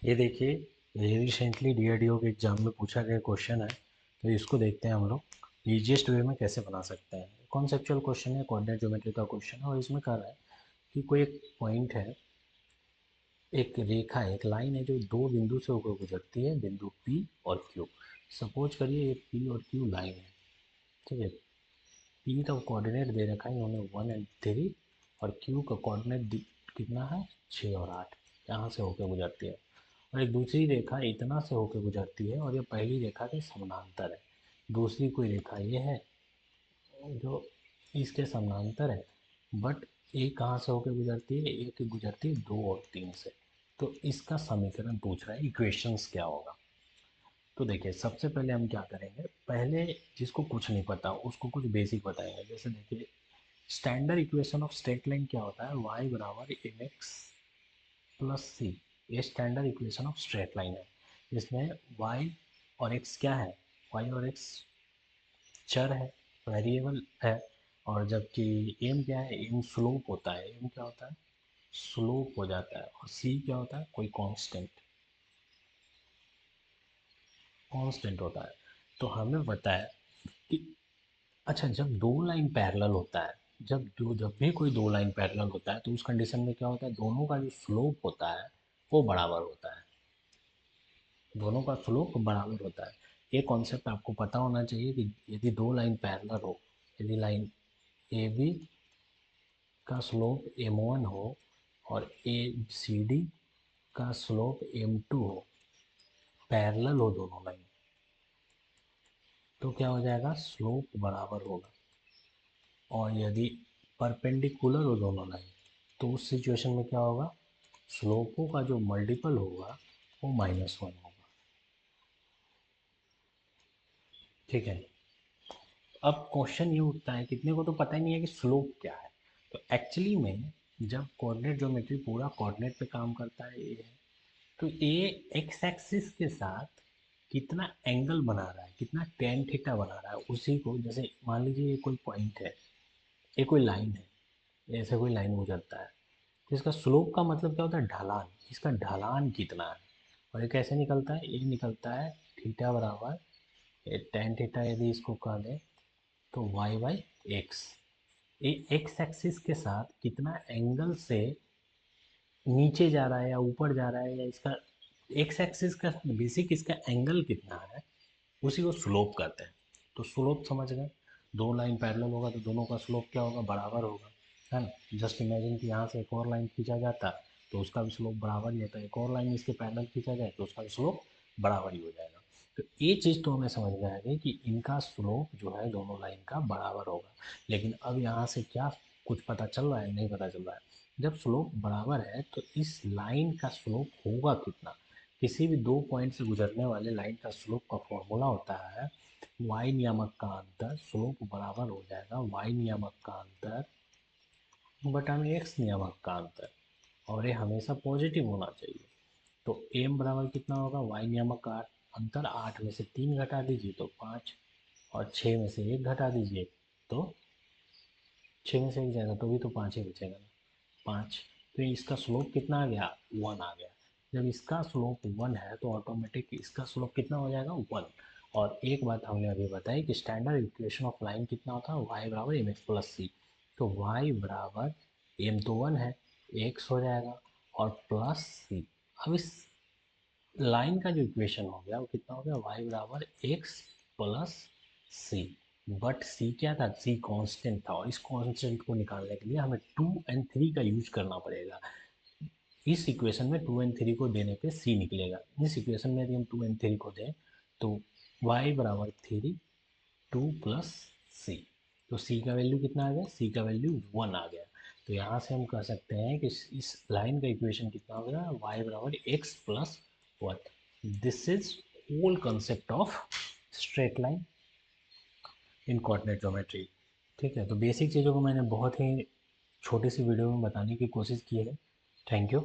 ये देखिए, ये रिसेंटली डीआरडीओ के एग्जाम में पूछा गया क्वेश्चन है। तो इसको देखते हैं हम लोग ईजिएस्ट वे में कैसे बना सकते हैं। कॉन्सेप्चुअल क्वेश्चन है, कोऑर्डिनेट ज्योमेट्री का क्वेश्चन है और इसमें कह रहा है कि कोई एक पॉइंट है, एक रेखा है, एक लाइन है जो दो बिंदु से होकर गुजरती है, बिंदु पी और क्यू। सपोज करिए ये पी और क्यू लाइन है, ठीक है। पी का कोऑर्डिनेट दे रखा है इन्होंने 1 और 3, और क्यू का कोऑर्डिनेट कितना है, 6 और 8। यहाँ से होकर गुजरती है। और एक दूसरी रेखा इतना से होकर गुजरती है और ये पहली रेखा के समानांतर है। दूसरी कोई रेखा ये है जो इसके समानांतर है, बट एक कहाँ से होकर गुजरती है, एक गुजरती है 2 और 3 से। तो इसका समीकरण पूछ रहा है, इक्वेशंस क्या होगा। तो देखिए, सबसे पहले हम क्या करेंगे, पहले जिसको कुछ नहीं पता उसको कुछ बेसिक बताएंगे। जैसे देखिए, standard equation of straight line क्या होता है, y बराबर एम एक्स प्लस सी। ये standard equation of straight line है। इसमें y और x क्या है, y और x चर है, वेरिएबल है। और जबकि m क्या है, m स्लोप होता है। m क्या होता है, स्लोप हो जाता है। और c क्या होता है, कोई कांस्टेंट, कांस्टेंट होता है। तो हमें पता है कि अच्छा, जब दो लाइन पैरेलल होता है, जब भी कोई दो लाइन पैरेलल होता है तो उस कंडीशन में क्या होता है, दोनों का जो स्लोप होता है वो बराबर होता है। दोनों का स्लोप बराबर होता है। ये कॉन्सेप्ट आपको पता होना चाहिए कि यदि दो लाइन पैरेलल हो, यदि लाइन ए बी का स्लोप m1 हो और ए सी डी का स्लोप m2 हो, पैरेलल हो दोनों लाइन, तो क्या हो जाएगा, स्लोप बराबर होगा। और यदि परपेंडिकुलर हो दोनों लाइन, तो उस सिचुएशन में क्या होगा, स्लोपों का जो मल्टीपल होगा वो -1 होगा। ठीक है। अब क्वेश्चन ये उठता है, कितने को तो पता ही नहीं है कि स्लोप क्या है। तो एक्चुअली में जब कोऑर्डिनेट ज्योमेट्री पूरा कोऑर्डिनेट पे काम करता है, ये है, तो ये एक्स एक्सिस के साथ कितना एंगल बना रहा है, कितना टेन थीटा बना रहा है, उसी को, जैसे मान लीजिए ये कोई पॉइंट है, ये कोई लाइन है, ऐसे कोई लाइन गुजरता है, तो इसका स्लोप का मतलब क्या होता है, ढलान। इसका ढलान कितना है, और ये कैसे निकलता है, ये निकलता है थीटा बराबर, टेन थीटा यदि इसको कह दें तो वाई बाई एक्स। ये एक्स एक्सिस के साथ कितना एंगल से नीचे जा रहा है या ऊपर जा रहा है, या इसका एक्स एक्सिस का बेसिक इसका एंगल कितना है, उसी को स्लोप कहते हैं। तो स्लोप समझ गए, दो लाइन पैरेलल होगा तो दोनों का स्लोप क्या होगा, बराबर होगा, है ना। जस्ट इमेजिन कि यहाँ से एक और लाइन खींचा जाता तो उसका भी स्लोप बराबर ही होता है, एक और लाइन इसके पैरेलल खींचा जाए तो उसका भी स्लोप बराबर ही हो जाएगा। तो ये चीज़ तो हमें समझ में आ गई कि इनका स्लोप जो है दोनों लाइन का बराबर होगा। लेकिन अब यहाँ से क्या कुछ पता चल रहा है, नहीं पता चल रहा है। जब स्लोप बराबर है तो इस लाइन का स्लोप होगा कितना, किसी भी दो पॉइंट से गुजरने वाले लाइन का स्लोप का फॉर्मूला होता है y नियामक का अंतर, स्लोप बराबर हो जाएगा y नियामक का अंतर बटा में x नियामक का अंतर। और ये हमेशा पॉजिटिव होना चाहिए। तो m बराबर कितना होगा, y नियामक का अंतर, 8 में से 3 घटा दीजिए तो 5, और 6 में से 1 घटा दीजिए तो 6 में से 1 जाएगा तो भी तो 5 ही बचेगा ना, 5। तो इसका स्लोप कितना आ गया, 1 आ गया। जब इसका स्लोप 1 है तो ऑटोमेटिक इसका स्लोप कितना हो जाएगा, 1। और एक बात हमने अभी बताई कि स्टैंडर्ड इक्वेशन ऑफ लाइन कितना होता है, y बराबर एम एक्स प्लस सी। तो y बराबर m तो 1 है, x हो जाएगा और प्लस सी। अब इस लाइन का जो इक्वेशन हो गया वो कितना हो गया, y बराबर X plus C. But c क्या था, c कांस्टेंट था, और इस कांस्टेंट को निकालने के लिए हमें 2 और 3 का यूज करना पड़ेगा। इस इक्वेशन में 2 और 3 को देने पे c निकलेगा। इस इक्वेशन में यदि हम 2 और 3 को दें तो y बराबर 3, 2 प्लस सी। तो c का वैल्यू कितना आ गया, c का वैल्यू 1 आ गया। तो यहाँ से हम कह सकते हैं कि इस लाइन का इक्वेशन कितना हो गया, y बराबर X plus 1। This is whole concept of straight line in coordinate geometry. ठीक है। तो बेसिक चीज़ों को मैंने बहुत ही छोटी सी वीडियो में बताने की कोशिश की है। Thank you.